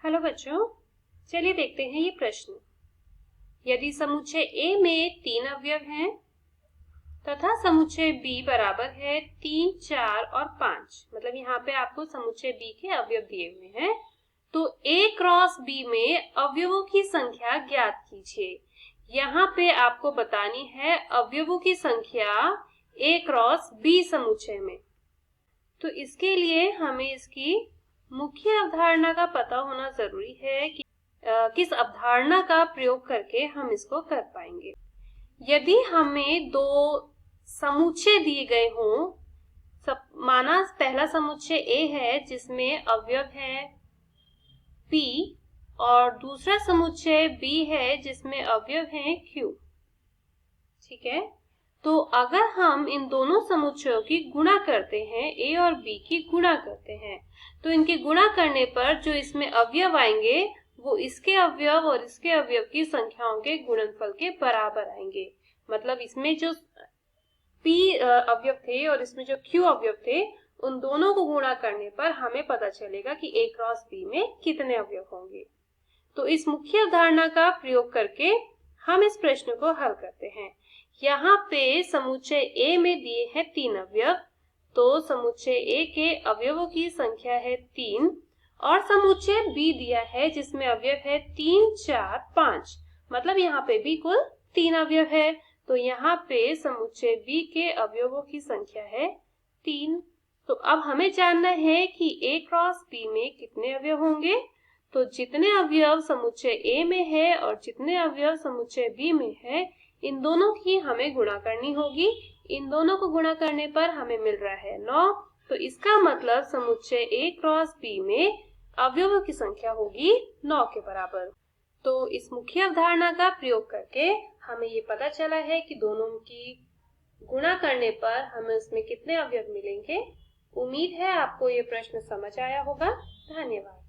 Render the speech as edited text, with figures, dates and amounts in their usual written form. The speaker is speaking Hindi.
हेलो बच्चों, चलिए देखते हैं ये प्रश्न। यदि समुच्चय ए में 3 अवयव हैं तथा समुच्चय बी बराबर है 3, 4 और 5, मतलब यहाँ पे आपको समुच्चय बी के अवयव दिए हुए हैं, तो ए क्रॉस बी में अवयवों की संख्या ज्ञात कीजिए। यहाँ पे आपको बतानी है अवयवों की संख्या ए क्रॉस बी समुच्चय में। तो इसके लिए हमें इसकी मुख्य अवधारणा का पता होना जरूरी है कि किस अवधारणा का प्रयोग करके हम इसको कर पाएंगे। यदि हमें दो समुच्चय दिए गए हों, माना पहला समुच्चय ए है जिसमें अवयव है P और दूसरा समुच्चय B है जिसमें अवयव है Q। ठीक है, तो अगर हम इन दोनों समुच्चयों की गुणा करते हैं, A और B की गुणा करते हैं, तो इनके गुणा करने पर जो इसमें अवयव आएंगे वो इसके अवयव और इसके अवयव की संख्याओं के गुणनफल के बराबर आएंगे। मतलब इसमें जो P अवयव थे और इसमें जो Q अवयव थे, उन दोनों को गुणा करने पर हमें पता चलेगा कि A क्रॉस B में कितने अवयव होंगे। तो इस मुख्य अवधारणा का प्रयोग करके हम इस प्रश्न को हल करते हैं। यहाँ पे समुच्चय A में दिए हैं 3 अवयव, तो समुच्चय A के अवयवों की संख्या है 3 और समुच्चय B दिया है जिसमें अवयव है 3, 4, 5, मतलब यहाँ पे भी कुल 3 अवयव है। तो यहाँ पे समुच्चय B के अवयवों की संख्या है 3। तो अब हमें जानना है कि A क्रॉस B में कितने अवयव होंगे। तो जितने अवयव समुच्चय A में है और जितने अवयव समुच्चय B में है, इन दोनों की हमें गुणा करनी होगी। इन दोनों को गुणा करने पर हमें मिल रहा है 9। तो इसका मतलब समुच्चय A क्रॉस B में अवयवों की संख्या होगी 9 के बराबर। तो इस मुख्य अवधारणा का प्रयोग करके हमें ये पता चला है कि दोनों की गुणा करने पर हमें उसमें कितने अवयव मिलेंगे। उम्मीद है आपको ये प्रश्न समझ आया होगा। धन्यवाद।